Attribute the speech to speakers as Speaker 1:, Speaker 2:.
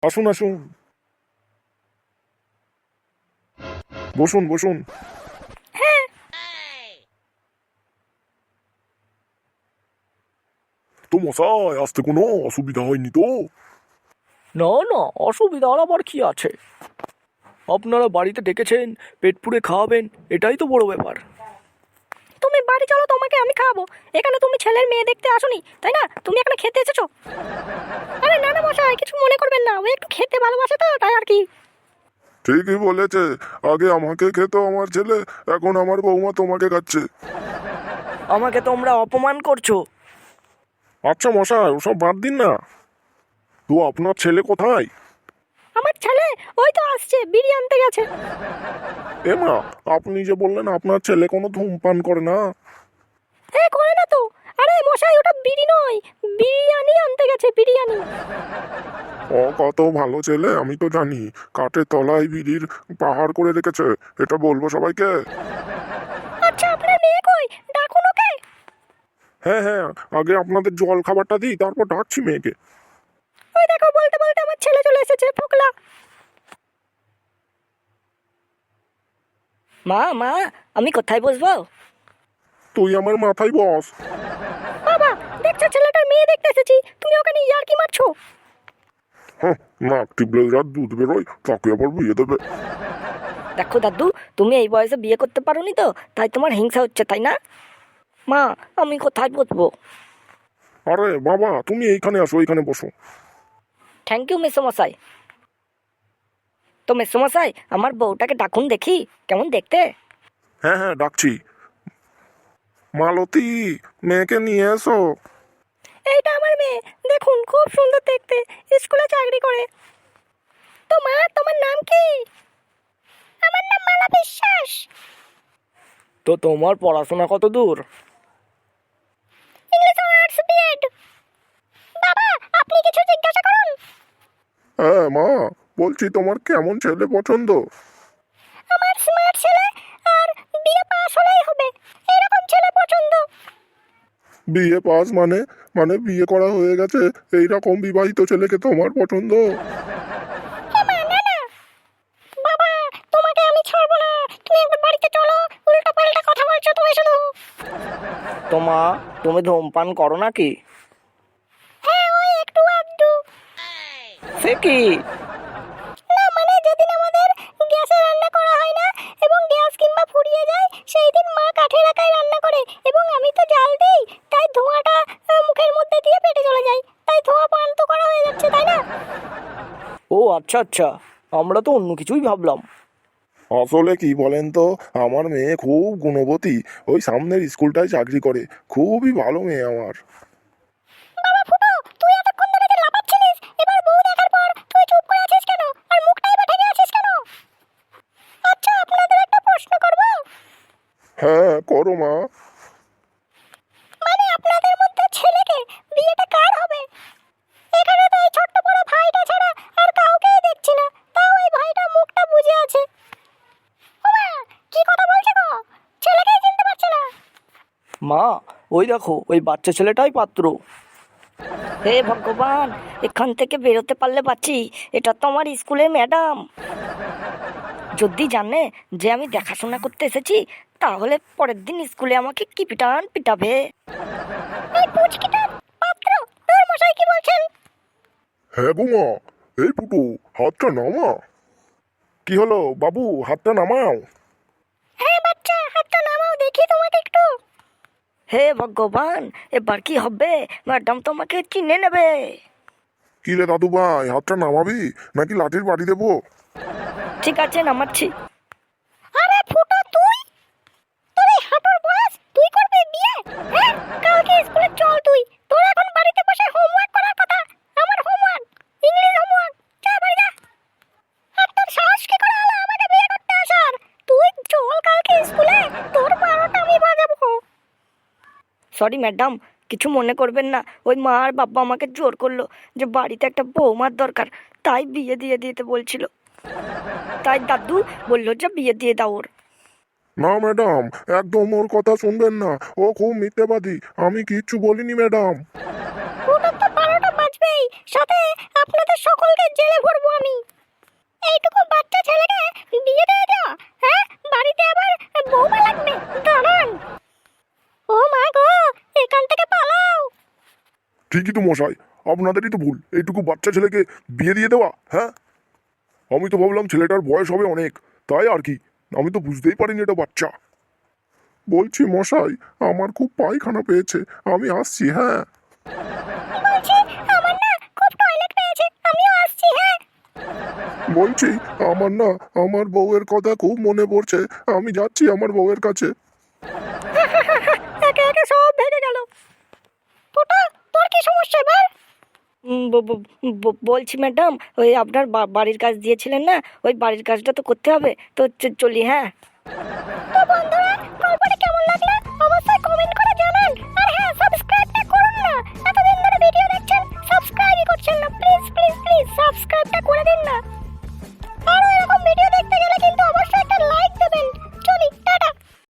Speaker 1: আসুন আসুন, বসুন বসুন। তো মশাই, আসতে কোনো অসুবিধা হয়নি তো?
Speaker 2: না না, অসুবিধার আবার কি আছে? আপনারা বাড়িতে ডেকেছেন, পেট পুড়ে খাওয়াবেন, এটাই তো বড় ব্যাপার।
Speaker 3: তুমি বাড়ি চলো, তোমাকে আমি খাওয়াবো। এখানে তুমি ছেলের মেয়ে দেখতে আসোনি, তাই না? তুমি এখানে খেতে এসেছো। আরে না না মশাই, কিছু মনে করবেন না, ও একটু খেতে ভালোবাসে তো, তাই আর কি।
Speaker 1: ঠিকই বলেছে, আগে আমাকে খেত আমার ছেলে, এখন আমার বৌমা তোমাকে খাচ্ছে।
Speaker 2: আমাকে তোমরা অপমান করছো।
Speaker 1: আচ্ছা মশাই, ওসব বাদ দিন না। তো আপনার ছেলে কোথায়?
Speaker 3: আমার ছেলে ওই তো আসছে, বিড়ি আনতে গেছে।
Speaker 1: এ মা, আপনি যে বললেন আপনার ছেলে কোনো ধূমপান করে না।
Speaker 3: হ্যাঁ, করে না তো। আরে মশাই, ওটা বিড়ি নয়, বিরিয়ানি আনতে গেছে, বিরিয়ানি।
Speaker 1: ও কত ভালো ছেলে, আমি তো জানি। কাঠের তলায় বিড়ির পাহাড় করে রেখেছে, এটা বলবো সবাইকে।
Speaker 3: আচ্ছা, আপনার মেয়ে কই? ডাকুন ওকে।
Speaker 1: হ্যাঁ হ্যাঁ, আগে আপনাদের জল খাবারটা দিই, তারপর ডাকছি মেয়েকে।
Speaker 3: ওই দেখো, বলতে বলতে আমার ছেলে চলে এসেছে, ফোকলা।
Speaker 2: মা মা, আমি কোথায় বসবো?
Speaker 1: তুই আমার মাথায় বস।
Speaker 3: বাবা, দেখছো ছেলেটার মেয়ে দেখতে এসেছি, তুমি ওকে নিয়ে ইয়ার্কি মারছো।
Speaker 1: হ্যাঁ, নাক টিপলে যার দুধ বেরোয় তাকে আবার বিয়ে দেবে।
Speaker 2: দেখো দাদু, তুমি এই বয়সে বিয়ে করতে পারোনি তো, তাই তোমার হিংসা হচ্ছে, তাই না? মা, আমি কোথায় বসবো?
Speaker 1: আরে বাবা, তুমি এইখানে আসো, এইখানে বসো।
Speaker 2: থ্যাংক ইউ মেসোমশাই। তো মেসোমশাই, আমার বউটাকে ডাকুন দেখি, কেমন দেখতে।
Speaker 1: হ্যাঁ হ্যাঁ, ডাকছি। মালতী, মেয়েকে নিয়ে এসো।
Speaker 3: এইটা আমার মেয়ে, দেখুন খুব সুন্দর দেখতে, স্কুলে চাকরি করে। তো মা, তোমার নাম কি? আমার নাম মালা বিশ্বাস।
Speaker 2: তো তোমার পড়াশোনা কত দূর?
Speaker 3: English honours BEd. বাবা, আপনি কিছু জিজ্ঞাসা করুন।
Speaker 1: হ্যাঁ মা, বলছি তোমার কেমন ছেলে পছন্দ?
Speaker 3: আমার স্মার্ট ছেলে, আর বিএ পাস হলেই হবে, এরকম ছেলে পছন্দ।
Speaker 1: বিয়ে পাস মানে? মানে বিয়ে করা হয়ে গেছে এইরকম বিবাহিত ছেলেকে তোমার পছন্দ?
Speaker 3: এ মা, না না। বাবা, তোমাকে আমি ছাড়বো না, তুমি একবার বাড়িতে চলো। উল্টো পাল্টা কথা বলছো তুমি শুধু।
Speaker 2: তো মা, তুমি ধূমপান করো নাকি?
Speaker 3: হ্যাঁ, ওই একটু আধটু।
Speaker 2: সে কি?
Speaker 3: না মানে, যেদিন আমাদের গ্যাসে রান্না করা হয় না এবং গ্যাস কিংবা ফুরিয়ে যায়, সেই দিন মা কাঠের আকায় রান্না করে এবং আমি তো জাল দিই, তাই ধোঁয়াটা মুখের মধ্যে দিয়ে পেটে চলে যায়, তাই ধোঁয়া পান তো করা হয়ে যাচ্ছে, তাই না?
Speaker 2: ও আচ্ছা আচ্ছা, আমরা তো অন্য কিছুই ভাবলাম।
Speaker 1: আসলে কি বলেন তো, আমার মেয়ে খুব গুণবতী, ওই সামনের স্কুলটায় চাকরি করে, খুবই ভালো মেয়ে আমার।
Speaker 3: বাবা ফুটো, তুই এতক্ষণ ধরে যে লাফাচ্ছিলিস, এবার বউ দেখার পর তুই চুপ করে আছিস কেন? আর মুখটাই বা ঢেকে আছিস কেন? আচ্ছা, আপনাদের একটা প্রশ্ন করব।
Speaker 1: হ্যাঁ করো মা।
Speaker 3: মানে আপনাদের মধ্যে ছেলেকে বিয়েটা কার হবে? এখানে তো এই ছোট্ট বড় ভাইটা ছাড়া আর কাউকেই দেখছি না, তাও এই ভাইটা মুখটা বুজে আছে। ওমা, কি কথা বলছে গো? ছেলেকেই চিনতে পারছে না।
Speaker 2: মা, ওই দেখো, ওই বাচ্চা ছেলেটাই পাত্র। হে ভগবান, এখান থেকে বেরোতে পারলে বাঁচি। এটা তো আমার স্কুলের ম্যাডাম। যদি জানে যে আমি দেখাশোনা করতে এসেছি, তাহলে পরের দিন স্কুলে আমাকে কি পিটান পিটাবে।
Speaker 3: এই পুচকিটার পাত্র, তোর মশাই কি বলছেন?
Speaker 1: হ্যাঁ গো মা, এই পুটু, হাতটা নামা। কি হলো বাবু, হাতটা নামাও।
Speaker 3: হ্যাঁ বাচ্চা, হাতটা নামাও দেখি তোমাকে একটু।
Speaker 2: হে ভগবান, এবার কি হবে? ম্যাডাম তো আমাকে চিনে নেবে।
Speaker 1: কি রে দাদু ভাই, হাতটা নামাবি নাকি লাঠির বাড়ি দেবো?
Speaker 2: ঠিক আছে, নামাচ্ছি।
Speaker 3: আরে ফুটো, তুই? তোর এই হাঁটুর বয়স, তুই করবি বিয়ে? হ্যাঁ, কালকে স্কুলে চল তুই। তোর এখন বাড়িতে বসে হোমওয়ার্ক করার কথা। আমার হোমওয়ার্ক, ইংলিশ হোমওয়ার্ক। যা বাড়ি যা। আর তোর সাহস কি করে হলো আমাকে বিয়ে করতে আসার? তুই চল কালকে স্কুলে, তোর 12টা আমি বাজাবো।
Speaker 2: সরি ম্যাডাম, কিছু মনে করবেন না। ওই মা আর বাবা আমাকে জোর করলো যে বাড়িতে একটা বৌমার দরকার, তাই বিয়ে দিয়ে দিতে বলছিল। তাই দাদু বললো যে বিয়ে দিয়ে দাও ওর।
Speaker 1: না ম্যাডাম, একদম ওর কথা শুনবেন না, ও খুব মিথ্যেবাদী, আমি কিচ্ছু বলিনি ম্যাডাম।
Speaker 3: ওটা তো 12টা বাজবেই, সাথে আপনাদের সকলকে জেলে ভরবো।
Speaker 1: ঠিকই তো মশাই, আপনাদেরই তো ভুল এইটুকু বাচ্চা ছেলেকে বিয়ে দিয়ে দেওয়া। হ্যাঁ, আমি তো ভাবলাম ছেলেটার বয়স হবে অনেক, তাই আর কি, আমি তো বুঝতেই পারিনি এটা বাচ্চা। বলছি মশাই, আমার খুব পায়খানা পেয়েছে, আমি আসছি। হ্যাঁ
Speaker 3: বলছি আমার না খুব টয়লেট পেয়েছে, আমিও আসছি। হ্যাঁ
Speaker 1: বলছি আমার না আমার বউয়ের কথা খুব মনে পড়ছে, আমি যাচ্ছি আমার বউয়ের কাছে।
Speaker 3: একে একে সব ভেঙে গেল। ফুটো তোর কি সমস্যা এবার?
Speaker 2: বলছি ম্যাডাম, ওই আপনার বাড়ির কাজ দিয়েছিলেন না, ওই বাড়ির কাজটা তো করতে হবে, তো চলি। হ্যাঁ,
Speaker 3: তো বন্ধুরা, গল্পটা কেমন লাগলো অবশ্যই কমেন্ট করে জানান। আর হ্যাঁ, সাবস্ক্রাইবটা করুন না, এতদিন ধরে ভিডিও দেখছেন সাবস্ক্রাইবই করছেন না।